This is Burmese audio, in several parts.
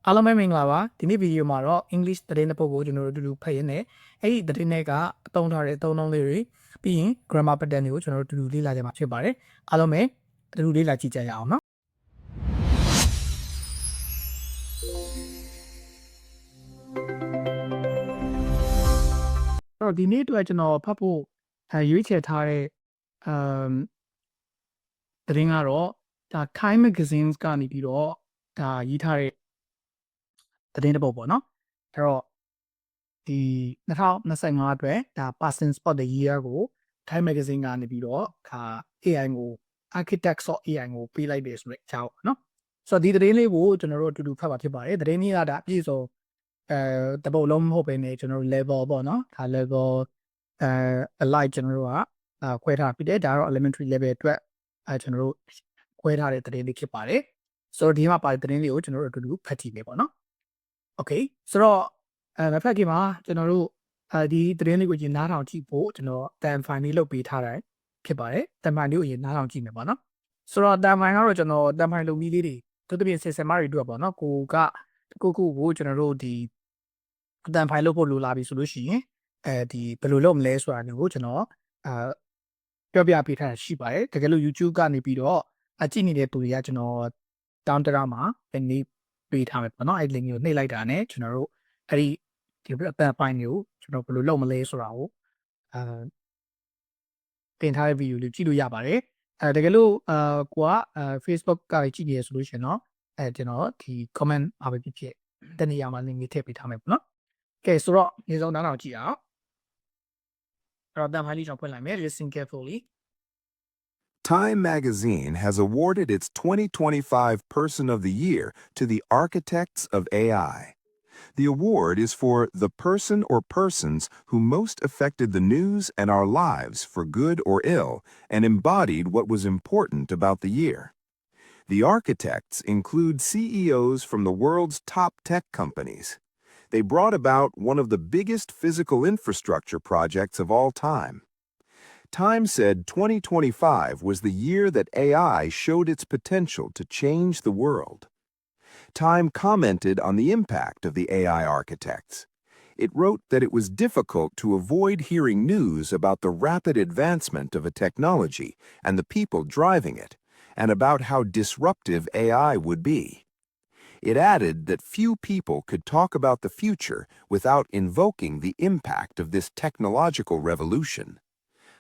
အားလုံးပဲမင်္ဂလာပါဒီနေ့ဗီဒီယိုမှာတော့ English သတင်းတစ်ပုဒ်ကိုကျွန်တော်တို့အတူတူဖတ်ရင်းနဲ့အဲ့ဒီသတင်းတွေကအသုံးထားတဲ့အသုံးအနှုန်းလေးတွေပြီးရင် grammar pattern တွေကိုကျွန်တော်တို့အတူတူလေ့လာကြမှာဖြစ်ပါတယ်အားလုံးပဲအတူတူလေ့လာကြည့်ကြရအောင်နော်အဲ့တော့ဒီနေ့အတွက်ကျွန်တော်ဖတ်ဖို့ရွေးချယ်ထားတဲ့သတင်းကတော့ဒါ Time Magazines ကနေပြီးတော့ဒါရေးထားတဲ့သတင်းတစ်ပုဒ်ပေါ့နော်အဲ့တော့ဒီ2025အတွက်ဒါ Person Spot the Year ကို Time Magazine ကနေပြီးတော့ဒါ AI ကို Architects of AI ကိုပေးလိုက်တယ်ဆိုတဲ့အကြောင်းပေါ့နော်ဆိုတော့ဒီသတင်းလေးကိုကျွန်တော်တို့အတူတူဖတ်ပါဖြစ်ပါတယ်သတင်းလေးကဒါအပြည့်စုံတပုတ်လုံးမဟုတ်ဘဲねကျွန်တော်တို့ level ပေါ့နော်ဒါ level alike ကျွန်တော်တို့ကခွဲထားဖြစ်တယ်ဒါတော့ elementary level အတွက်ကျွန်တော်တို့ခွဲထားတဲ့သတင်းလေးဖြစ်ပါတယ်ဆိုတော့ဒီမှာပါတဲ့သတင်းလေးကိုကျွန်တော်တို့အတူတူဖတ်ကြည့်မယ်ပေါ့နော် Okay ဆိုတော့မဖက်ခင်မှာကျွန်တော်တို့ဒီသတင်းလေးကိုရင်နားထောင်ကြည့်ဖို့ကျွန်တော်တန်ဖိုင်လေးလုပ်ပေးထားတယ်ဖြစ်ပါတယ်တန်ဖိုင်လေးကိုရင်နားထောင်ကြည့်မယ်ပေါ့နော်ဆိုတော့တန်ဖိုင်ကတော့ကျွန်တော်တန်ဖိုင်လုပ်ပြီးလေးတွေသူတပြည့်ဆင်ဆင်မတွေတွေ့ပေါ့နော်ကိုကိုကျွန်တော်တို့ဒီတန်ဖိုင်လုပ်ဖို့လိုလာပြီဆိုလို့ရှိရင်ဒီဘယ်လိုလုပ်မလဲဆိုတာမျိုးကိုကျွန်တော်ပြောပြပေးထားတာရှိပါတယ်တကယ်လို့ YouTube ကနေပြီးတော့ကြည့်နေတဲ့သူတွေကကျွန်တော်တောင်းတရမှာဒီပေးထားမယ်ပေါ့နော်အဲ့ link ကိုနှိပ်လိုက်တာနဲ့ကျွန်တော်တို့အဲ့ဒီအတန်ပိုင်းတွေကိုကျွန်တော်ဘယ်လိုလုပ်မလဲဆိုတာကိုတင်ထားတဲ့ video လေးကြည့်လို့ရပါတယ်တကယ်လို့ကိုကFacebook ကကြည့်နေရဆိုလို့ရှိရင်တော့ကျွန်တော်ဒီ comment အားပဲဖြစ်ဖြစ်တနေရာမှာ link လေးထည့်ပေးထားမယ်ပေါ့နော်ကဲဆိုတော့ဒီဆုံးနားထောင်ကြည့်အောင်အဲ့တော့တန်ဖိုင်လေးကျွန်တော်ဖွင့်လိုက်မယ် listen carefully Time magazine has awarded its 2025 Person of the Year to the architects of AI. The award is for the person or persons who most affected the news and our lives for good or ill and embodied what was important about the year. The architects include CEOs from the world's top tech companies. They brought about one of the biggest physical infrastructure projects of all time. Time said 2025 was the year that AI showed its potential to change the world. Time commented on the impact of the AI architects. It wrote that it was difficult to avoid hearing news about the rapid advancement of a technology and the people driving it, and about how disruptive AI would be. It added that few people could talk about the future without invoking the impact of this technological revolution.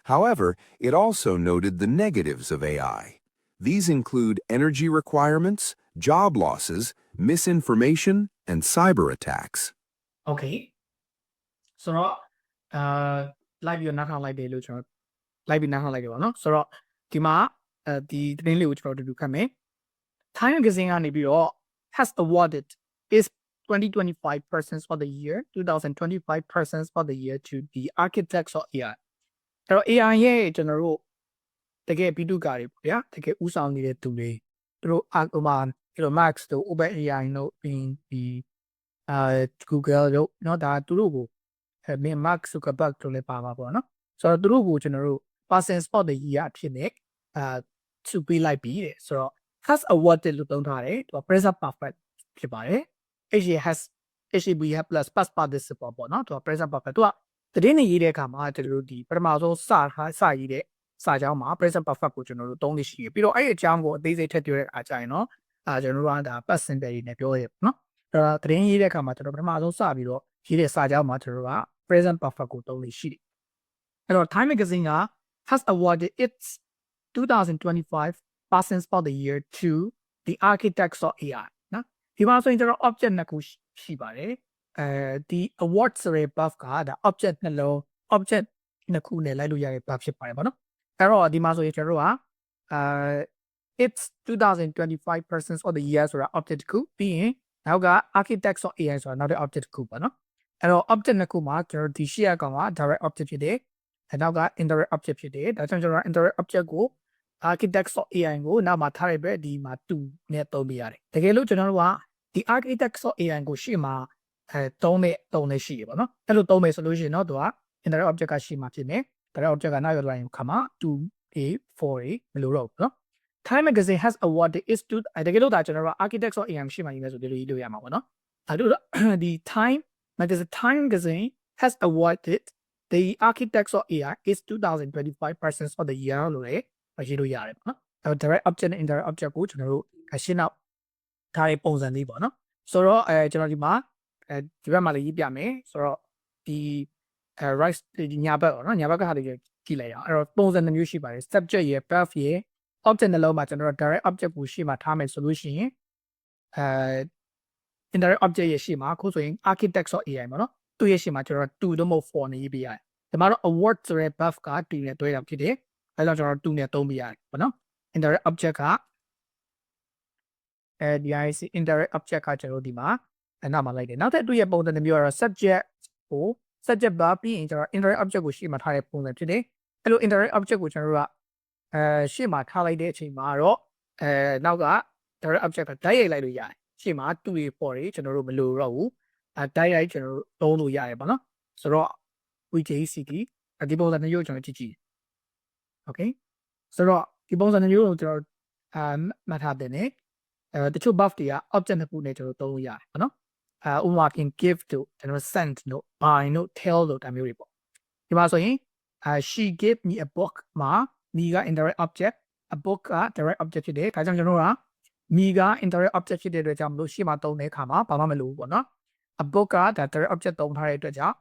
However, it also noted the negatives of AI. These include energy requirements, job losses, misinformation, and cyber attacks. Okay ဆိုတော့live ပြီးနားထောင်လိုက်တယ်လို့ကျွန်တော် live ပြီးနားထောင်လိုက်တယ်ပေါ့နော်ဆိုတော့ဒီမှာဒီသတင်းလေးကိုကျွန်တော်တို့ခတ်မယ် Time Magazine ကနေပြီးတော့ has awarded its 2025 persons for the year 2025 persons for the year to the architects of AI အဲ့တော့ AI ရဲ့ကျွန်တော်တို့တကယ်ပြီးတုကာတွေပေါ့ဗျာတကယ်ဥဆောင်နေတဲ့သူတွေသူတို့ဟိုမှာ Elon Musk တို့ OpenAI တို့ပြီးဒီ Google တို့เนาะဒါသူတို့ကိုMark Zuckerberg တို့လည်းပါပါပေါ့နော်ဆိုတော့သူတို့ကိုကျွန်တော်တို့ person spot the year အဖြစ်နဲ့စုပေးလိုက်ပြီးတဲ့ဆိုတော့ has awarded လို့သုံးထားတယ်သူက present perfect ဖြစ်ပါတယ် HAB plus past participle ပေါ့နော်သူက present perfect သူကသတင်းနေရေးတဲ့အခါမှာကျွန်တော်တို့ဒီပထမဆုံးစရေးတဲ့စာကြောင်းမှာ present perfect ကိုကျွန်တော်တို့သုံးလို့ရှိရပြီးတော့အဲ့ဒီအကြောင်းကိုအသေးစိတ်ထည့်ပြောတဲ့အားကြရင်တော့ကျွန်တော်တို့ကဒါ past simple တွေနဲ့ပြောရပေါ့နော်အဲ့တော့သတင်းရေးတဲ့အခါမှာကျွန်တော်ပထမဆုံးစပြီးတော့ရေးတဲ့စာကြောင်းမှာကျွန်တော်တို့က present perfect ကိုသုံးလို့ရှိတယ်အဲ့တော့ Time Magazine က has awarded its 2025 Person Spot the Year to the architects of AI နော်ဒီမှာဆိုရင်ကျွန်တော် object နှစ်ခုရှိပါတယ်ဒီ award ဆိုတဲ့ buff ကဒါ object နှလုံး object နှစ်ခုနဲ့လိုက်လို့ရတဲ့ buff ဖြစ်ပါတယ်ပေါ့နော်အဲ့တော့ဒီမှာဆိုရင်ကျွန်တော်တို့ကit's 2025 persons of the year ဆိုတာ object တစ်ခုပြီးရင်နောက်က architects of AI ဆိုတာနောက်တဲ့ object တစ်ခုပေါ့နော်အဲ့တော့ object နှစ်ခုမှာကျွန်တော်ဒီရှေ့အကောင်က direct object ဖြစ်တယ်နောက်က indirect object ဖြစ်တယ်ဒါကြောင့်ကျွန်တော် indirect object ကို architects of AI ကိုနောက်မှာထားရတဲ့ဒီမှာ2နဲ့သုံးပြရတယ်တကယ်လို့ကျွန်တော်တို့ကဒီ architects of AI ကိုရှေ့မှာသုံးတဲ့ရှိရပါတော့အဲ့လိုသုံးမယ်ဆိုလို့ရှိရင်တော့သူက indirect object ကရှေ့မှာဖြစ်နေ direct object ကနောက်ရောက်လာရင်ခါမှာ 2a 4a မလို့တော့ဘူးเนาะ Time Magazine has awarded its တကယ်လို့ဒါကျွန်တော်တို့ architects of AI ရှိမှရေးမယ်ဆိုဒီလိုရေးလို့ရမှာပေါ့နော်ဒါတို့ဒီ Time Magazine has awarded the architects of AI its 2025 persons of the year လို့လည်းရေးလို့ရတယ်ပေါ့နော်အဲ direct object နဲ့ indirect object ကိုကျွန်တော်တို့ရှင်းတော့ဒါတွေပုံစံလေးပေါ့နော်ဆိုတော့ကျွန်တော်ဒီမှာဒီဘက်မှာလေးရေးပြမယ်ဆိုတော့ဒီ right ဒီညာဘက်ပေါ့နော်ညာဘက်ကဟာလေးကြည့်လိုက်အောင်အဲ့တော့ပုံစံတစ်မျိုးရှိပါတယ် subject ရယ် verb ရယ် object နှလုံးမှာကျွန်တော်တို့ direct object ကိုရှေ့မှာထားမယ်ဆိုလို့ရှိရင်indirect object ရရှိမှာအခုဆိုရင် architects of AI ပေါ့နော်သူ့ရဲ့ရှေ့မှာကျွန်တော်တို့2တော့မဟုတ်4နဲ့ရေးပေးရတယ်ဒီမှာတော့ award ဆိုတဲ့ buff က2နဲ့တွဲတာဖြစ်တယ်အဲကြောင့်ကျွန်တော်တို့2နဲ့သုံးပေးရတယ်ပေါ့နော် indirect object ကဒီ indirect object ကကျွန်တော်တို့ဒီမှာနောက်မှာလိုက်တယ်နောက်ထပ်သူ့ရဲ့ပုံစံတစ်မျိုးကတော့ subject ကို subject verb ပြီးရင်ကျွန်တော် indirect object ကိုရှေ့မှာထားတဲ့ပုံစံဖြစ်တယ်အဲ့လို indirect object ကိုကျွန်တော်တို့ကရှေ့မှာထားလိုက်တဲ့အချိန်မှာတော့နောက်က direct object ကတိုက်ရိုက်လိုက်လို့ရတယ်ရှေ့မှာတူတွေပေါ်တယ်ကျွန်တော်တို့မလိုတော့ဘူးတိုက်ရိုက်ကျွန်တော်တို့သုံးလို့ရတယ်ပေါ့နော်ဆိုတော့ VJCT ဒီပုံစံမျိုးကိုကျွန်တော်ကြည့်ကြည့် okay ဆိုတော့ဒီပုံစံမျိုးကိုကျွန်တော်မှတ်ထားတဲ့ねတချို့ buff တွေက object နှစ်ခုနဲ့ကျွန်တော်သုံးလို့ရတယ်ပေါ့နော်ဥပမာပြင် give တို့ကျွန်တော် send တို့ buy တို့ tell တို့ဒါမျိုးတွေပေါ့ဒီမှာဆိုရင်she gave me a book မှာ me က indirect object a book က direct object ဖြစ်တယ်ဒါကြောင့်ကျွန်တော်တို့က me က indirect object ဖြစ်တဲ့အတွက်ကြောင့်မလို့ရှေ့မှာသုံးတဲ့အခါမှာဘာမှမလိုဘူးပေါ့နော် a book က direct object သုံးထားတဲ့အတွက်ကြောင့်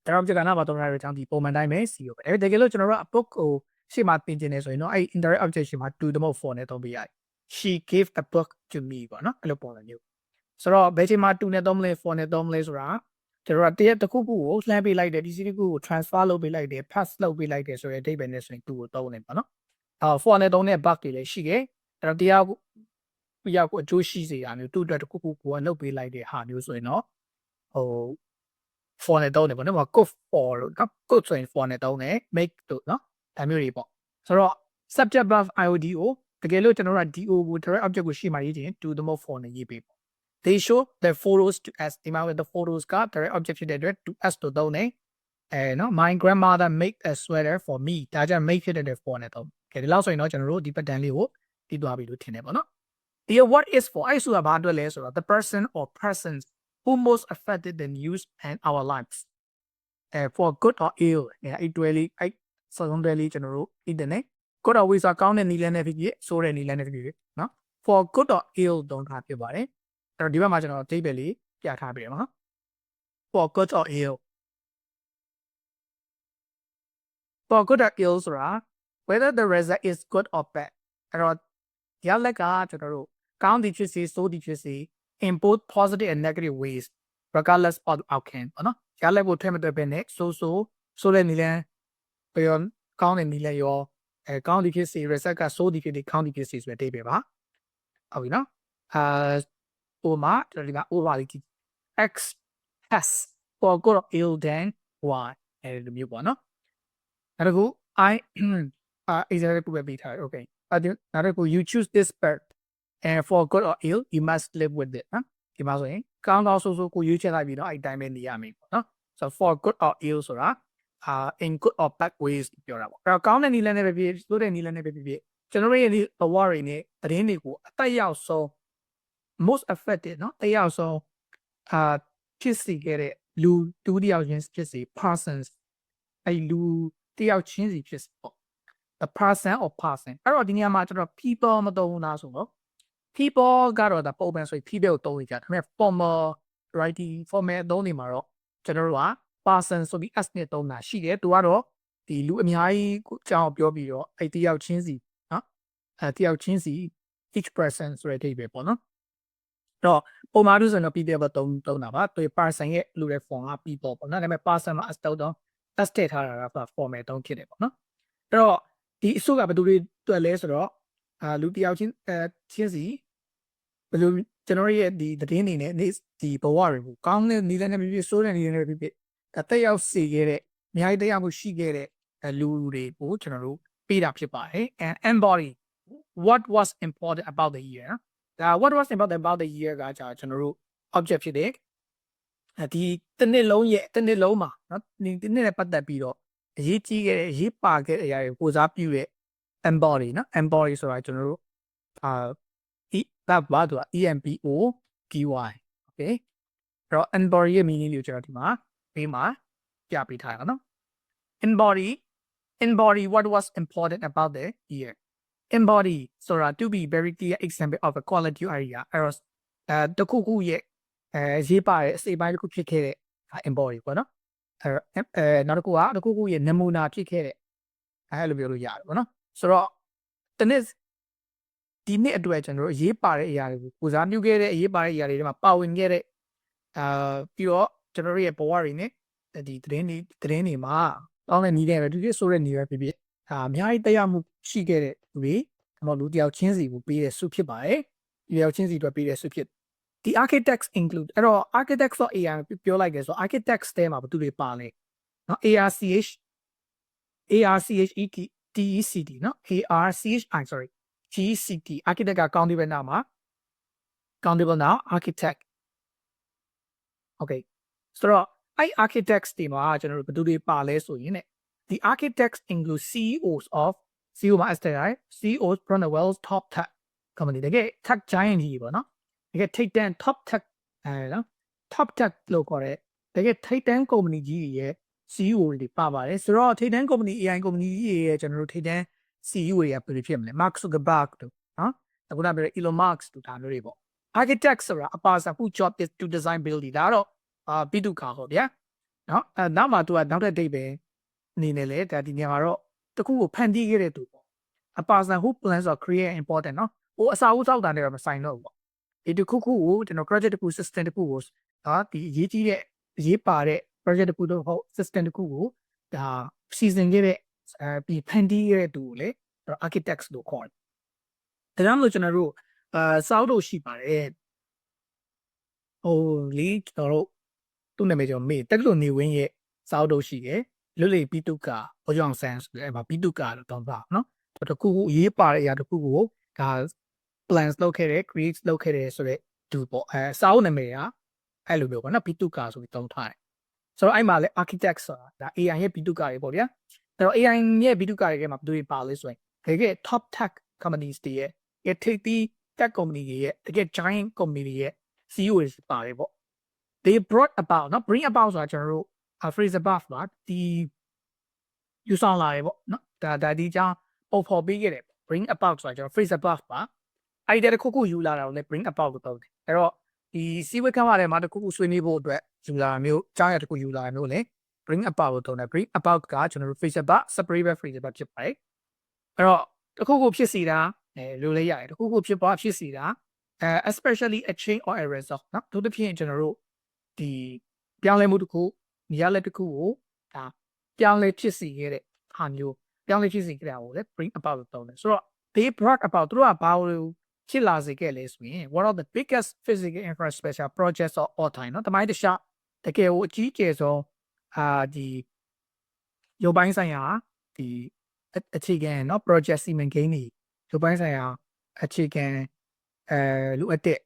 direct object ကနောက်မှာသုံးထားတဲ့အတွက်ကြောင့်ဒီပုံမှန်တိုင်းပဲ C ကိုပဲတကယ်လို့ကျွန်တော်တို့က a book ကိုရှေ့မှာပြင်ကျင်နေဆိုရင်တော့အဲ့ indirect object ရှေ့မှာ2တမဟုတ်4နဲ့သုံးပေးရတယ် she gave a book to me ပေါ့နော်အဲ့လိုပုံစံမျိုးဆိုတော့ဘယ်ချိန်မှာ2နဲ့သုံးမလဲ4နဲ့သုံးမလဲဆိုတာကျွန်တော်ကတစ်ခုခုကိုလှမ်းပေးလိုက်တယ်ဒီစီတစ်ခုကို transfer လုပ်ပေးလိုက်တယ် pass လုပ်ပေးလိုက်တယ်ဆိုတဲ့အဓိပ္ပာယ်နဲ့ဆိုရင်2ကိုသုံးနေပါနော်4နဲ့သုံးတဲ့ bug တွေလည်းရှိတယ်အဲ့တော့တရားကိုအကျိုးရှိစေတာမျိုး2အတွက်တစ်ခုခုကိုလုပ်ပေးလိုက်တဲ့ဟာမျိုးဆိုရင်တော့4နဲ့သုံးတယ်ပေါ့နော် code for လို့နော် code ဆိုရင်4နဲ့သုံးတယ် make လို့နော်ဒါမျိုးတွေပေါ့ဆိုတော့ subject verb IOD ကိုတကယ်လို့ကျွန်တော်တို့က DO ကို direct object ကိုရှေ့မှာရေးချင်2တမဟုတ်4နဲ့ရေးပေးပေါ့ they show the photos to us ဒီမှာ the photos က direct object ဖြစ်တဲ့အတွက် to us လို့သုံးတယ်နော် my grandmother make a sweater for me ဒါကြောင့် make ဖြစ်တဲ့အတွက်4နဲ့သုံးတယ်ဒီလောက်ဆိုရင်တော့ကျွန်တော်တို့ဒီ pattern လေးကိုပြီးသွားပြီလို့ထင်တယ်ပေါ့နော်ဒီ what is for အဲ့ဆိုတာဘာအတွက်လဲဆိုတော့ the person or persons who most affected the news and our lives for good or ill အဲ့တွဲလေးအဲ့စုံတွဲလေးကျွန်တော်တို့ internet good or ill ဆိုတာကောင်းတဲ့နည်းလမ်းနဲ့ဖြစ်ဖြစ်ဆိုးတဲ့နည်းလမ်းနဲ့ဖြစ်ဖြစ်နော် for good or ill သုံးထားဖြစ်ပါတယ်အဲ့တော့ဒီဘက်မှာကျွန်တော်အဓိပ္ပာယ်လေးပြထားပေးရမှာနော် for good or ill for good or ill ဆိုတာ whether the result is good or bad အဲ့တော့ရလက်ကကျွန်တော်တို့ကောင်းသည်ဖြစ်စေဆိုးသည်ဖြစ်စေ in both positive and negative ways regardless of the outcome ပေါ့နော်ရလက်ကိုထဲမတွေ့ပဲနဲ့ဆိုးတဲ့နည်းလမ်းပြောကောင်းတဲ့နည်းလမ်းရောကောင်းသည်ဖြစ်စေ result ကဆိုးသည်ဖြစ်စေကောင်းသည်ဖြစ်စေဆိုတဲ့အဓိပ္ပာယ်ပါဟုတ်ပြီနော်ဥပမာကျွန်တော်ဒီမှာဥပမာလေးကြည့် x has for good or ill than y အဲ့လိုမျိုးပေါ့နော်နောက်တစ်ခု I example ပဲပေးထားတယ် okay နောက်တစ်ခု you choose this bird and for good or ill you must live with it နော်ဒီမှာဆိုရင်ကောင်းဆိုးကိုရွေးချယ်လိုက်ပြီးတော့အဲ့တိုင်းပဲနေရမယ်ပေါ့နော် so for good or ill ဆိုတာ in good or bad ways ပြောတာပေါ့အဲ့တော့ကောင်းတဲ့နည်းလမ်းနဲ့ပဲဖြစ်ဆိုးတဲ့နည်းလမ်းနဲ့ပဲဖြစ်ကျွန်တော်ရဲ့ဒီဘဝတွေနဲ့သတင်းတွေကိုအသက်ရောက်ဆုံး most affected เนาะတယောက်ဆုံးဖြစ်စီခဲ့တဲ့လူတူတယောက်ချင်းဖြစ်စီ persons အဲ့လူတယောက်ချင်းစီဖြစ်စီပေါ့ the person or person အဲ့တော့ဒီနေရာမှာကျွန်တော် people မသုံးဘူးလားဆိုတော့ people ကတော့ဒါပုံမှန်ဆိုရင် people ကိုသုံးနေကြဒါပေမဲ့ formal writing formal သုံးနေမှာတော့ကျွန်တော်တို့က person ဆိုပြီး s နဲ့သုံးတာရှိတယ်သူကတော့ဒီလူအများကြီးအကြောင်းပြောပြီးတော့အဲ့တယောက်ချင်းစီเนาะတယောက်ချင်းစီ each person ဆိုတဲ့အဓိပ္ပာယ်ပေါ့နော်တော့ပုံမှန်လို့ဆိုရင်တော့ people ပဲသုံးတာပါသူ person ရဲ့လူရဲ့ form က people ပေါ့နော်ဒါပေမဲ့ person မှာ s တော့ s ထည့်ထားတာက formal သုံးဖြစ်တယ်ပေါ့နော်အဲ့တော့ဒီအစုကဘယ်သူတွေတွေ့လဲဆိုတော့လူတယောက်ချင်းချင်းစီဘယ်လိုကျွန်တော်ရဲ့ဒီသတင်းတွေနဲ့ဒီဘဝတွေကိုကောင်းတဲ့နည်းလမ်းနဲ့ဖြစ်ဆိုးတဲ့နည်းလမ်းနဲ့ဖြစ်တက်ရောက်စေခဲ့တဲ့အများကြီးတက်ရောက်မှုရှိခဲ့တဲ့လူတွေကိုကျွန်တော်တို့ပေးတာဖြစ်ပါတယ် and embody what was important about the year ဒါ what was important about the year ကကျွန်တော်တို့ object ဖြစ်တဲ့ဒီတစ်နှစ်လုံးမှာเนาะဒီတစ်နှစ်နဲ့ပတ်သက်ပြီးတော့အရေးကြီးခဲ့တဲ့အရေးပါခဲ့တဲ့အရာတွေကိုစားပြုတဲ့ embody နော် embody ဆိုတာကျွန်တော်တို့အာ that ဘာတူ EMBODY okay အဲ့တော့ embody ရဲ့ meaning လေးကိုကျွန်တော်ဒီမှာဘေးမှာပြပေးထားရအောင်နော် embody what was important about the year embody ဆိုတာ to be very clear example of a quality area အဲ့တော့တခုခုရဲ့ရေးပါတဲ့အစိပ်ပိုင်းတစ်ခုဖြစ်ခဲ့တဲ့ embody ပေါ့နော်နောက်တစ်ခုကတခုခုရဲ့နမူနာဖြစ်ခဲ့တဲ့အဲ့လိုပြောလို့ရတယ်ပေါ့နော်ဆိုတော့ဒီနေ့အတွက်ကျွန်တော်တို့ရေးပါတဲ့အရာတွေကိုပူဇော်ပြုခဲ့တဲ့အရေးပါတဲ့အရာတွေထဲမှာပါဝင်ခဲ့တဲ့ပြီးတော့ကျွန်တော်တို့ရဲ့ဘဝတွေနဲ့ဒီသတင်းတွေမှာတောင်းတဲ့နည်းနဲ့ပဲဒီဆိုတဲ့နည်းပဲဖြစ်အများကြီးတရားမှုရှိခဲ့တဲ့လူတွေကျွန်တော်လူတယောက်ချင်းစီကိုပေးတဲ့စုဖြစ်ပါတယ်ဒီတယောက်ချင်းစီအတွက်ပေးတဲ့စုဖြစ်ဒီ architects include အဲ့တော့ architects ဆို AI ပြောလိုက်တယ်ဆို architects တဲမှာဘာတူတွေပါလဲနော် ARCHETECT နော် ARCHI sorry GCT architect က countable now မှာ countable now architect okay ဆိုတော့အဲ့ architects တွေမှာကျွန်တော်တို့ဘယ်သူတွေပါလဲဆိုရင် the architects include CEOs of CEO မှာ STI CEOs from the world's top tech company တကယ် tech giant ကြီးပေါ့နော်တကယ် take 10 top tech နော် top tech လို့ခေါ်တဲ့တကယ် take 10 company ကြီးရဲ့ CEO တွေပါပါတယ်ဆိုတော့ take 10 company AI company ကြီးရဲ့ကျွန်တော်တို့ take 10 CEO တွေကဘယ်လိုဖြစ်မလဲ Mark Zuckerberg တို့နော်အခုနပြောတဲ့ Elon Musk တို့ဒါမျိုးတွေပေါ့ architect ဆိုတာအပါစာ who job is to design building ဒါတော့ပိတုကာဟောဗျာနော်နောက်မှသူကနောက်တဲ့ဒိတ်ပဲအနေနဲ့လေဒါဒီနေရာမှာတော့တခုကိုဖန်တီးခဲ့တဲ့သူပေါ့အပါစာ who plans or create important နော်ဟိုအစာဦးစောက်တာနဲ့တော့မဆိုင်တော့ဘူးပေါ့ဒီတခုခုကိုကျွန်တော် project တခု system တခုကိုဒီအရေးကြီးတဲ့အရေးပါတဲ့ project တခုတော့ဟုတ် system တခုကိုဒါစီစဉ်ခဲ့တဲ့ပြီးဖန်တီးခဲ့တဲ့သူကိုလေ architects လို့ခေါ်တယ်ဒါကြောင့်မလို့ကျွန်တော်တို့စောက်လို့ရှိပါတယ်ဟိုလေကျွန်တော်တို့သူ့နာမည်ကျွန်တော်မေ့တက္ကသိုလ်နေဝင်းရဲ့စောက်လို့ရှိတယ်လွတ်လပ်ပိတုကာဘောကြောင်ဆန်းဆိုတဲ့အဲ့မှာပိတုကာလို့တောင်းပါနော်တခုခုအရေးပါတဲ့အရာတခုကိုဒါ plans လုပ်ခဲ့တယ် create လုပ်ခဲ့တယ်ဆိုတော့သူပေါ့စောက်နာမည်ကအဲ့လိုမျိုးပေါ့နော်ပိတုကာဆိုပြီးတောင်းထားတယ်ဆိုတော့အဲ့မှာလေ architect ဆိုတာဒါ AI ရဲ့ပိတုကာတွေပေါ့ဗျာအဲ့တော့ AI ရဲ့ပိတုကာတွေထဲမှာဘယ်သူတွေပါလဲဆိုရင်တကယ် top tech companies တွေရဲ့ထိပ်သီး tech company တွေရဲ့တကယ် giant company တွေရဲ့ CEO တွေပါတယ်ပေါ့ they brought about နော် bring about ဆိုတာကျွန်တော်တို့ phrase above ပါဒီယူဆောင်လာတယ်ပေါ့နော်ဒါဒီကြောင့်ပုံဖော်ပေးခဲ့တယ် bring about ဆိုတာကျွန်တော် phrase above ပါအဲ့ဒီတခုခုယူလာတာကိုလည်း bring about လို့ပြောတယ်အဲ့တော့ဒီစီးဝေးကမ်းပါတယ်မှာတခုခုဆွေးနွေးဖို့အတွက်ယူလာမျိုးကြားရတခုယူလာမျိုးလေ bring about လို့ပြောတယ် bring about ကကျွန်တော်တို့ phrase above separate phrase above ဖြစ်ပါတယ်အဲ့တော့တခုခုဖြစ်စီတာလိုလဲရတယ်တခုခုဖြစ်ဖြစ်စီတာespecially a change or a result နော်တို့တစ်ဖြစ်ကျွန်တော်တို့ဒီပြောင်းလဲမှုတစ်ခုနေရာလက်တစ်ခုကိုဒါပြောင်းလဲဖြစ်စီခဲ့တဲ့ဟာမျိုးပြောင်းလဲဖြစ်စီခဲ့တာကိုလေ bring about လို့ပြောတယ်ဆိုတော့ they brought about တို့ကဘာလို့ဖြစ်လာစေခဲ့လဲဆိုရင် one of the biggest physical infrastructure projects of all time နော်တမိုင်းတခြားတကယ်ကိုအကြီးကျယ်ဆုံးဒီရုပ်ပိုင်းဆိုင်ရာဒီအခြေခံเนาะ project စီမံကိန်းတွေရုပ်ပိုင်းဆိုင်ရာအခြေခံလိုအပ်တဲ့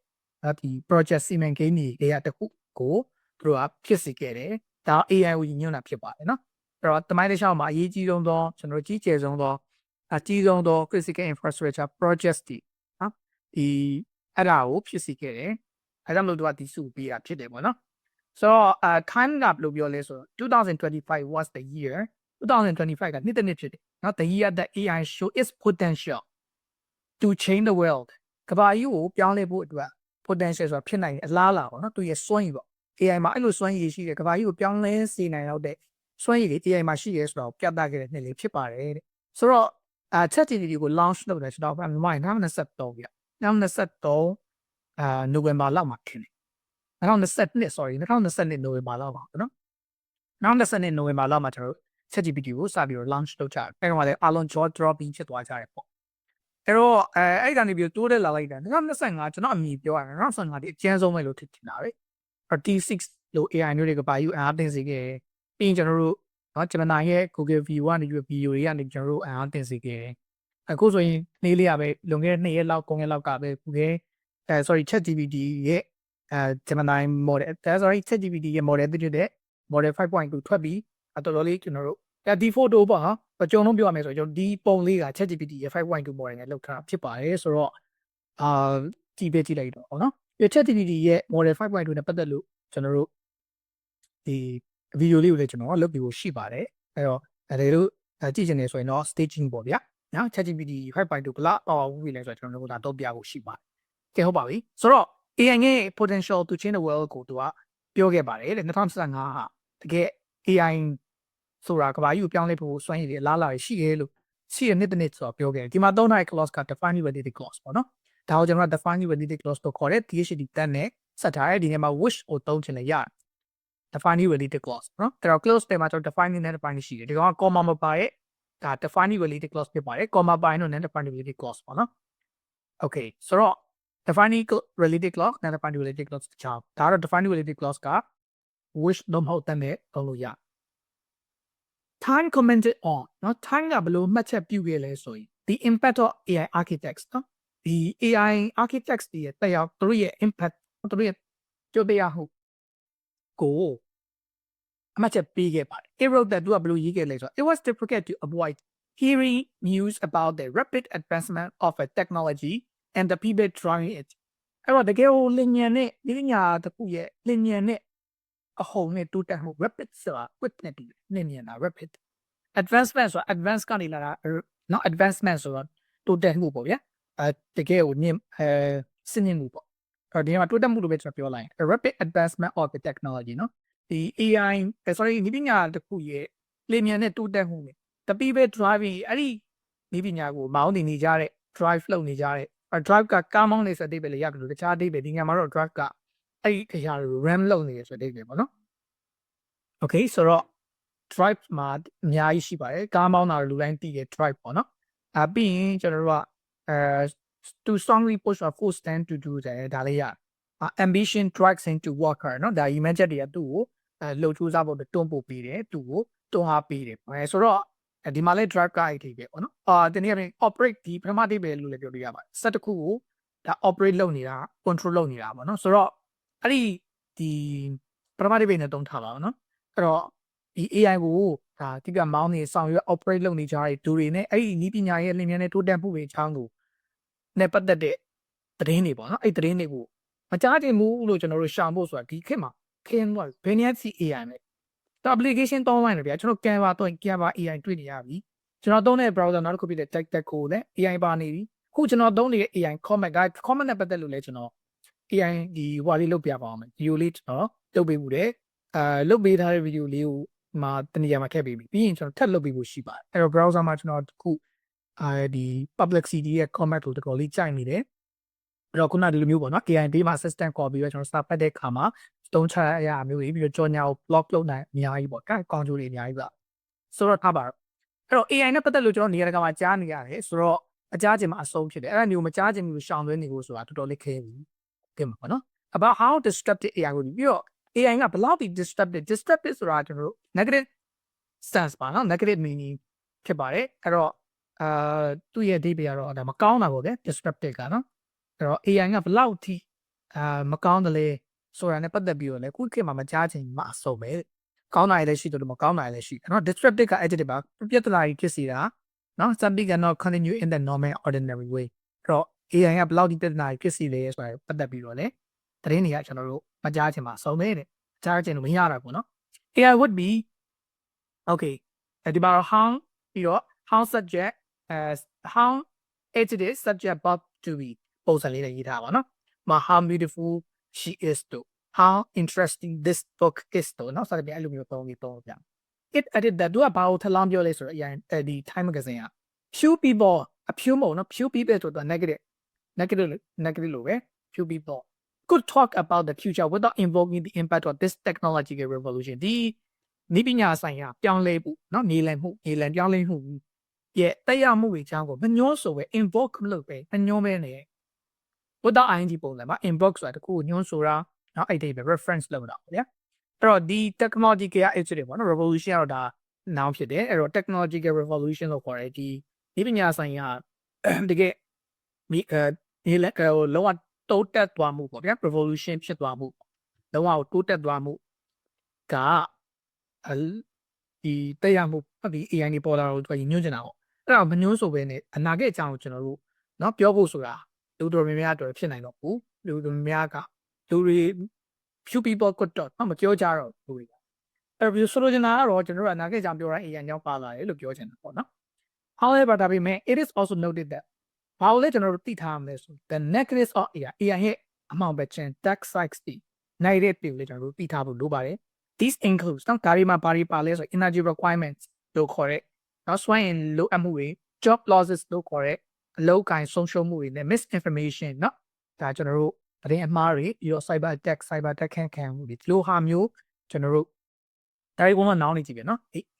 ဒီ project စီမံကိန်းတွေတခုကိုသူတို့ကဖြစ်စေခဲ့တယ်ဒါ AI ကိုညွှန်တာဖြစ်ပါတယ်เนาะအဲ့တော့တမိုင်းတစ်လျှောက်မှာအရေးကြီးဆုံးသောကျွန်တော်ကြီးကျယ်ဆုံးသောအကြီးဆုံးသော critical infrastructure projects တွေနော်ဒီအဲ့ဒါကိုဖြစ်စေခဲ့တယ်အဲ့ဒါမလို့သူကဒီစုပေးတာဖြစ်တယ်ပေါ့နော်ဆိုတော့time ကဘယ်လိုပြောလဲဆိုတော့2025 was the year 2025ကနှစ်တစ်နှစ်ဖြစ်တယ်နော် the year that AI show its potential to change the world ကမ္ဘာကြီးကိုပြောင်းလဲဖို့အတွက် potential ဆိုတာဖြစ်နိုင်တယ်အလားလာပေါ့နော်သူရဲ့စွမ်းရည်ပေါ့ AI မှာအဲ့လိုစွမ်းရည်ရှိတယ်ကမ္ဘာကြီးကိုပြောင်းလဲစေနိုင်တော့တဲ့စွမ်းရည်တွေ AI မှာရှိရဲဆိုတော့ပြသခဲ့တဲ့နှစ်လေးဖြစ်ပါတယ်တဲ့ဆိုတော့ChatGPT ကို launch လုပ်တယ်ကျွန်တော်မြန်မာ2023ပြ2023နိုဝင်ဘာလောက်မှာထင်တယ်2022 sorry 2022နိုဝင်ဘာလောက်ပါနော်2022နိုဝင်ဘာလောက်မှာကျွန်တော် ChatGPT ကိုစပြီးတော့ launch လုပ်ကြတယ်အဲ့တော့လည်းအားလုံး jaw dropping ဖြစ်သွားကြတယ်ပေါ့အဲ့တော့အဲ့ကနေပြီးတိုးတက်လာလိုက်တာ2025ကျွန်တော်အမြင်ပြောရရင်2025ဒီအကျဉ်းဆုံးပဲလို့ထင်တာပဲT6 လို့ AI မျိုးတွေကပါယူအားတင်စေခဲ့ပြီးရင်ကျွန်တော်တို့နော် Gemini ရဲ့ Google View ကနေပြီး video တွေကနေကျွန်တော်တို့အားတင်စေခဲ့အခုဆိုရင်နေ့လေးကပဲလွန်ခဲ့တဲ့2ရက်လောက်3ရက်လောက်ကပဲ Google sorry ChatGPT ရဲ့Gemini model sorry ChatGPT ရဲ့ model ဖြစ်တဲ့ model 5.2 ထွက်ပြီးတော်တော်လေးကျွန်တော်တို့ ဒီ photo ပေါ့နော်ကျွန်တော်တို့ပြောရမယ်ဆိုကျွန်တော်ဒီပုံလေးက ChatGPT ရဲ့ 5.2 model နဲ့လောက်ထားဖြစ်ပါတယ်ဆိုတော့ကြည့်ပေးကြည့်လိုက်တော့ပေါ့နော်ဒီ ChatGPT ရဲ့ model 5.2 နဲ့ပတ်သက်လို့ကျွန်တော်တို့ဒီ video လေးကိုလည်းကျွန်တော်လုပ်ပြီးရှိပါတယ်အဲ့တော့ဒါတို့ကြည့်ချင်နေဆိုရင်တော့ staging ပေါ့ဗျာနော် ChatGPT 5.2 ဘလောက်ဝီလဲဆိုတော့ကျွန်တော်တို့တော့ပြဖို့ရှိပါတယ်ကဲဟုတ်ပါပြီဆိုတော့ AI ရဲ့ potential to change the world ကိုသူကပြောခဲ့ပါတယ်တဲ့2015ဟာတကယ် AI ဆိုတာကဘာကြီးကိုပြောင်းလဲဖို့စွမ်းရည်တွေအလားအလာရှိရဲလို့ရှိရနှစ်တစ်နှစ်ဆိုတော့ပြောခဲ့တယ်ဒီမှာသုံးထားတဲ့ clause က define validated clause ပေါ့နော်ဒါကိုကျွန်တော်က define validated clause လို့ခေါ်တယ် THD တက်နဲ့ဆက်ထားတယ်ဒီနေရာမှာ wish ကိုသုံးချင်လည်းရတယ် define validated clause နော်ဒါတော့ clause တွေမှာကျွန်တော် define နဲ့ define ရှိတယ်ဒီကောင်က comma မပါရဲ့ဒါ define validated clause ဖြစ်ပါတယ် comma ပါရင်တော့ non define validated clause ပေါ့နော် okay ဆိုတော့ define related clause non define related clause တခြားဒါတော့ define related clause က wish တော့မဟုတ်တဲ့နဲ့သုံးလို့ရ time commented on နော် time ကဘယ်လိုမှတ်ချက်ပြုခဲ့လဲဆိုရင် the impact of AI architects နော်ဒီ AI architects တွေရဲ့တက်ရောက်သူတို့ရဲ့ impact သူတို့ရဲ့ကြိုးပေးရမှုကိုအမှတ်ချက်ပေးခဲ့ပါတယ် it wrote that သူကဘယ်လိုရေးခဲ့လဲဆိုတော့ it was difficult to avoid hearing news about the rapid advancement of a technology and the people trying it အဲ့တော့တကယ်ကိုလင်ညံနဲ့ဒီညာတခုရဲ့လင်ညံနဲ့အဟုန်နဲ့တိုးတက်မှု rapid ဆိုတာ quick နဲ့တူလင်ညံတာ rapid advancement ဆိုတာ advance ကနေလာတာနော် advancement ဆိုတော့တိုးတက်မှုပေါ့ဗျာတကယ်ကိုညင်စနစ်မှုပေါ့အဲ့ဒီမှာတိုးတက်မှုလို့ပဲကျွန်တော်ပြောလိုက်ရင် a rapid advancement of the technology နော်ဒီ AI sorry ဒီပညာတခုရဲ့လင်ညံနဲ့တိုးတက်မှုနဲ့ the people driving အဲ့ဒီဒီပညာကိုမောင်းနေကြတဲ့ drive လုပ်နေကြတဲ့ drive ကကားမောင်းနေစတဲ့ပဲလေရတယ်လို့တခြားအဓိပ္ပာယ်ဒီညမှာတော့ drive ကအဲ့ဒီခရာတွေ ram လုပ်နေရဆိုတဲ့အဓိပ္ပာယ်ပေါ့နော် okay ဆိုတော့ drive မှာအများကြီးရှိပါတယ်ကားမောင်းတာလူတိုင်းသိတဲ့ drive ပေါ့နော်ပြီးရင်ကျွန်တော်တို့ကto strongly push or force them to do ဒါလေးရ ambition drives into worker နော်ဒါရည်မှန်းချက်တွေကသူ့ကိုလှုပ်ထူးစားဖို့တွန်းပို့ပေးတယ်သူ့ကိုတွန်းအားပေးတယ်ဆိုတော့ဒီမှာလဲ drive ကအဲ့ဒီပဲပေါ့နော်ဒီနေ့က operate ဒီပထမအဓိပ္ပာယ်လို့လည်းပြောလို့ရပါတယ်စက်တစ်ခုကိုဒါ operate လုပ်နေတာ control လုပ်နေတာပေါ့နော်ဆိုတော့အဲ့ဒီပထမအဓိပ္ပာယ်နဲ့တုံးထားပါတော့နော်အဲ့တော့ဒီ AI ကိုဒါတိကမောင်းနေဆောင်ရွက် operate လုပ်နေကြတဲ့သူတွေနဲ့အဲ့ဒီနည်းပညာရဲ့လင်မြန်တဲ့တိုးတက်မှုတွေအကြောင်းကိုနဲ့ပတ်သက်တဲ့သတင်းတွေပေါ့နော်အဲ့သတင်းတွေကိုမကြားချင်ဘူးလို့ကျွန်တော်တို့ရှာဖို့ဆိုတာဒီခေတ်မှာခင်ဗျာဘယ်နည်းစီ AI နဲ့ application တောင်းလိုက်တယ်ဗျာကျွန်တော် Canva တော့ Canva AI တွေ့နေရပြီကျွန်တော်သုံးတဲ့ browser နောက်တစ်ခုဖြစ်တဲ့ TechTech ကိုလည်း AI ပါနေပြီခုကျွန်တော်သုံးနေတဲ့ AI comment guide comment နဲ့ပတ်သက်လို့လည်းကျွန်တော် AI ဒီဟိုလေးလုပ်ပြပါအောင်မယ် video လေးကျွန်တော်လုပ်ပေးမှုတယ်လုပ်ပေးထားတဲ့ video လေးကိုမှာတနေရာမှာထည့်ပေးပြီပြီးရင်ကျွန်တော်ထပ်လုပ်ပေးဖို့ရှိပါတယ်အဲ့တော့ browser မှာကျွန်တော်ခုဒီ publicity ရဲ့ comment ကိုတကောလေးကြိုက်နေတယ်အဲ့တော့ခုနဒီလိုမျိုးပေါ့နော် AI ဘေးမှာ system ခေါ်ပြီးတော့ကျွန်တော်စာဖတ်တဲ့အခါမှာတုံးချရအမျိုးကြီးပြီးတော့ကြော်ညာကို block လုပ်နိုင်အများကြီးပေါ့ကောင်းကျိုးတွေအများကြီးပါဆိုတော့ထားပါတော့အဲ့တော့ AI နဲ့ပတ်သက်လို့ကျွန်တော်နေရာတကာမှာကြားနေရတယ်ဆိုတော့အကြားချင်မှာအဆုံးဖြစ်တယ်အဲ့ဒါမျိုးမကြားချင်ဘူးရှောင်သွင်းနေဖို့ဆိုတာတော်တော်လေးခဲပြီကဲမှာပေါ့နော် about how disruptive AI ကိုပြီးတော့ AI ကဘယ်လောက်ဒီ disruptive ဆိုတာကျွန်တော်တို့ negative sense ပါနော် negative meaning ဖြစ်ပါတယ်အဲ့တော့သူ့ရဲ့အဓိပ္ပာယ်ကတော့ဒါမကောင်းတာပေါ့ဗျ disruptive ကနော်အဲ့တော့ AI ကဘယ်လောက်ထိမကောင်းတယ်လဲဆိုတာနဲ့ပတ်သက်ပြီးတော့လည်းခုခေတ်မှာမကြားချင်မှအဆုံးပဲကောင်းတာလည်းရှိတယ်လို့မကောင်းတာလည်းရှိတယ်နော် disruptive က adjective ပါပြဿနာကြီးဖြစ်စီတာနော် something cannot continue in the normal ordinary way အဲ့တော့ AI ကဘယ်လောက်ဒီပြဿနာကြီးဖြစ်စီလဲဆိုတာပတ်သက်ပြီးတော့လည်းသတင်းတွေကကျွန်တော်တို့မကြားချင်မှအဆုံးပဲတဲ့ကြားချင်လို့မရတာပေါ့နော် AI would be okay ဒီမှာ how ပြီးတော့ how subject as how it is subject verb to be ပုံစံလေးနဲ့ရေးထားပါနော်မ how beautiful she is to how interesting this book is to เนาะစသဖြင့်အဲ့လိုမျိုးသုံးပြ it added that သူကဘာကိုထပ်လောင်းပြောလဲဆိုတော့ဒီ Time Magazine က few people အfew မဟုတ်နော် few people ဆိုတာ negative လို့ပဲ few people could talk about the future without invoking the impact of this technological revolution ဒီနိပညာဆိုင်ရာပြောင်းလဲမှုเนาะနေလည်ပြောင်းလဲမှုရဲ့တက်ရောက်မှုတွေအကြောင်းကိုမညှိုးဆိုပဲ invoke မလုပ်ပဲမညှိုးပဲနဲ့ without ing ပုံစံမှာ invoke ဆိုတာတခုကိုညှိုးဆိုတာเนาะအဲ့ဒီပဲ reference လုပ်တာပေါ့ဗျာအဲ့တော့ဒီ technological age တွေပေါ့နော် revolution ကတော့ဒါ noun ဖြစ်တယ်အဲ့တော့ technological revolution လို့ခေါ်တယ်ဒီနိပညာဆိုင်ရာတကယ်ဒီလောကတိုးတက်သွားမှုပေါ့ဗျာ revolution ဖြစ်သွားမှုလောကတိုးတက်သွားမှုက ဒီတက်ရမှုဒီ AI နေပေါ်လာတော့သူကညွှန်းချင်တာပေါ့အဲ့ဒါမညွှန်းဆိုပဲနဲ့အနာဂတ်အကြောင်းကိုကျွန်တော်တို့เนาะပြောဖို့ဆိုတာလူတော်များများအတွက်ဖြစ်နိုင်တော့ဘူးလူတော်များကလူတွေ few people could talk မပြောကြတော့လူတွေအဲ့တော့ဆိုလိုချင်တာကတော့ကျွန်တော်တို့အနာဂတ်အကြောင်းပြောတိုင်း AI ကြောင်းပါလာတယ်လို့ပြောချင်တာပေါ့နော် however ဒါပေမဲ့ it is also noted that ဘာလို့လဲကျွန်တော်တို့သိထားရမလဲဆို the negatives of AI ရဲ့အမှောင်ပဲချင်း dark sides တွေ negative တွေလည်းကျွန်တော်တို့သိထားဖို့လိုပါတယ် these includes တော့ဒါတွေမှာဘာတွေပါလဲဆို energy requirements လို့ခေါ်တဲ့နောက်စွမ်းအင်လိုအပ်မှုတွေ job losses လို့ခေါ်တဲ့အလုပ်ကိုင်ဆုံးရှုံးမှုတွေနဲ့ misinformation เนาะဒါကျွန်တော်တို့သတင်းအမှားတွေပြီးတော့ cyber attack ခံမှုတွေဒီလိုဟာမျိုးကျွန်တော်တို့ဒါတွေကတော့နောင်နေကြည့်ပြီเนาะ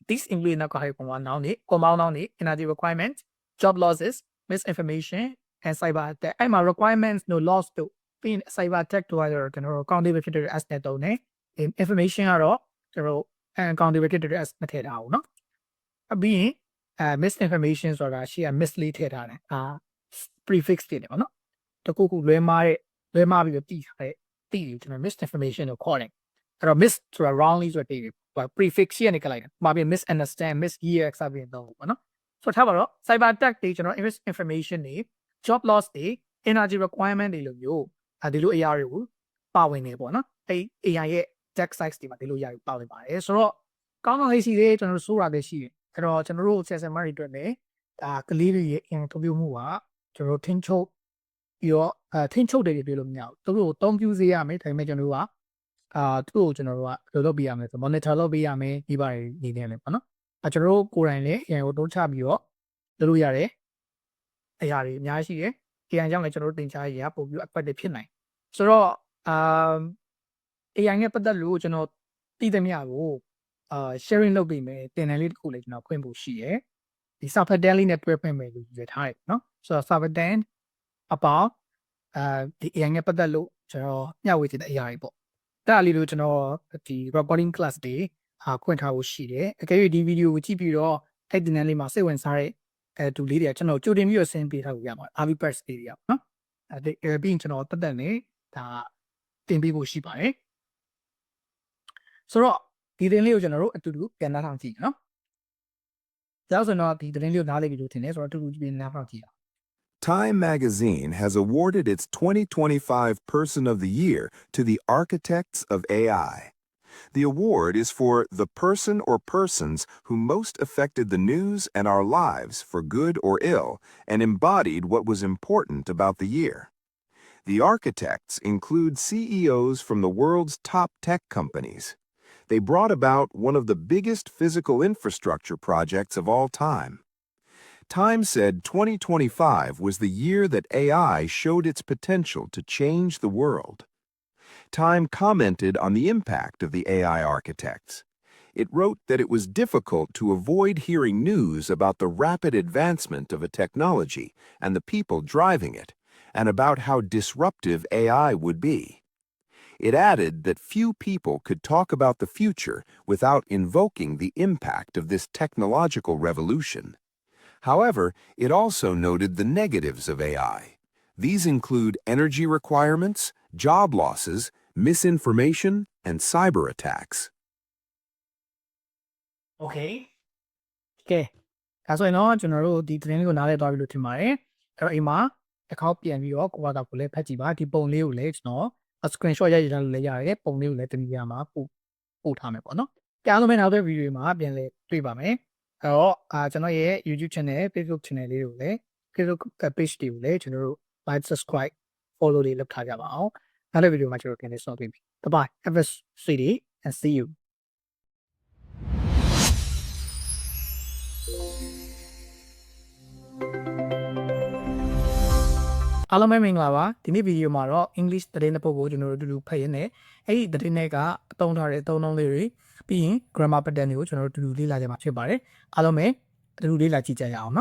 these include နောက်ကဟာတွေနောင်နေ compound နောင်နေ energy requirements job losses misinformation and cyber attack အဲ့မှာ requirements တို့ loss တို့ပြီးရင် cyber attack တို့ကတော့ကျွန်တော်တို့ accountable ဖြစ်တဲ့ as နဲ့တုံးနေ information ကတော့ကျွန်တော်တို့ accountable ဖြစ်တဲ့ as မထည့်ထားဘူးเนาะအပြီးရင်misinformation ဆိုတာရှေ့က mislead ထည့်ထားတယ်prefix တွေနေပေါ့နော်တခုခုလွဲမှားပြီးတော့တည်ထားတဲ့တည်ကျွန်တော် misinformation ကိုခေါ်တယ်အဲ့တော့ miss ဆိုတာ wrongly ဆိုတဲ့ prefix ရှေ့ကနေကလိုက်တယ်မှာပြီး misunderstand mishear စသဖြင့်တော့ပေါ့နော်ဆိုတော့ထားပါတော့ cyber attack တွေကျွန်တော် misinformation တွေ job loss တွေ energy requirement တွေလိုမျိုးဒီလိုအရာတွေကိုပါဝင်နေပေါ့နော်အဲ့ AI ရဲ့ tech sites တွေမှာဒီလိုအရာတွေပါဝင်ပါတယ်ဆိုတော့ကောင်းကောင်းလေးရှိသေးကျွန်တော်တို့စိုးရတဲ့ရှိတယ်အဲ့တော့ကျွန်တော်တို့ CSM တွေအတွက်လည်းဒါကလေးတွေရဲ့ interview မှုကကျွန်တော်တို့ထိန်းချုပ်ပြီးတော့ထိန်းချုပ်တယ်ပြောလို့မရဘူးသူတို့အသုံးပြုစေရမယ်ဒါပေမဲ့ကျွန်တော်တို့ကသူ့ကိုကျွန်တော်တို့ကလုပ်ပေးရမယ်ဆို monitor လုပ်ပေးရမယ်ဒီပါတယ်နေနေတယ်ပေါ့နော်ကျွန်တော်တို့ကိုယ်တိုင်လည်း AI ကိုတုံးချပြီးတော့လုပ်လို့ရတယ်အရာတွေအများကြီးရှိတယ် AI ကြောင့်လည်းကျွန်တော်တို့သင်ကြားရေးရပို့ပြီး effective ဖြစ်နိုင်ဆိုတော့AI နဲ့ပတ်သက်လို့ကျွန်တော်သိသမျှကိုsharing လုပ်ပေးမယ်တင်တယ်လေးတစ်ခုလည်းကျွန်တော်ဖွင့်ဖို့ရှိရယ်ဒီ Safadan လေးနဲ့တွဲဖွင့်မယ်လို့ယူရထားတယ်เนาะဆိုတော့ Safadan အပေါင်းဒီ AI နဲ့ပတ်သက်လို့ကျွန်တော်မျှဝေတဲ့အရာတွေပေါ့ဒါလေးလို့ကျွန်တော်ဒီ recording class တွေဖွင့်ထားဖို့ရှိတယ်အကယ်၍ဒီဗီဒီယိုကိုကြည့်ပြီးတော့အဲ့တင်တယ်လေးမှာစိတ်ဝင်စားတဲ့တူလေးတွေကကျွန်တော်ကြိုတင်ပြီးတော့ဆင်းပေးထားလို့ရမှာ RVPass တွေရပါเนาะအဲ့ပြီးရင်ကျွန်တော်တက်နေဒါတင်ပေးဖို့ရှိပါတယ်ဆိုတော့ဒီသတင်းလေးကိုကျွန်တော်တို့အတူတူပြန်နှားထောင်ကြည့်နော်ဒါဆိုတော့ဒီသတင်းလေးကိုနားလည်ပြီးလို့ထင်တယ်ဆိုတော့အတူတူပြန်နှားထောင်ကြည့်အောင် Time magazine has awarded its 2025 Person of the Year to the architects of AI. The award is for the person or persons who most affected the news and our lives for good or ill and embodied what was important about the year. The architects include CEOs from the world's top tech companies. They brought about one of the biggest physical infrastructure projects of all time. Time said 2025 was the year that AI showed its potential to change the world. Time commented on the impact of the AI architects. It wrote that it was difficult to avoid hearing news about the rapid advancement of a technology and the people driving it, and about how disruptive AI would be. It added that few people could talk about the future without invoking the impact of this technological revolution. However, it also noted the negatives of AI. These include energy requirements, job losses, misinformation, and cyber attacks. Okay. Okay. ဒါဆိုရင်တော့ကျွန်တော်တို့ဒီသတင်းလေးကိုနားလည်သွားပြီလို့ထင်ပါတယ်။အဲ့တော့အိမ်မှာတစ်ခေါက်ပြန်ပြီးတော့ကိုယ့်ဘာသာကိုလည်းဖတ်ကြည့်ပါဒီပုံလေးကိုလည်းကျွန်တော် screenshot ရိုက်ထားလို့လည်းရတယ်ပုံလေးကိုလည်းတနည်းအားမှာပို့ထားမယ်ပေါ့နော်။ကြားလို့မဲ့နောက်တဲ့ဗီဒီယိုမှာပြန်လဲတွေ့ပါမယ်။အဲ့တော့ကျွန်တော်ရဲ့ YouTube channel Facebook channel လေးကိုလည်း Facebook page တွေကိုလည်းကျွန်တော်တို့ like subscribe follow တွေလုပ်ထားကြပါအောင်။နောက်တဲ့ဗီဒီယိုမှာကျွန်တော်ပြန်လည်ဆုံတွေ့ပြီ။ Bye bye. Have a sweet day and see you. အားလုံးပဲမင်္ဂလာပါဒီနေ့ဗီဒီယိုမှာတော့ English သတင်းတစ်ပုဒ်ကိုကျွန်တော်တို့အတူတူဖတ်ရင်းနဲ့အဲ့ဒီသတင်းတွေကအသုံးထားတဲ့အသုံးအနှုန်းလေးတွေပြီးရင် grammar pattern တွေကိုကျွန်တော်တို့အတူတူလေ့လာကြမှာဖြစ်ပါတယ်အားလုံးပဲအတူတူလေ့လာကြည့်ကြရအောင်နော်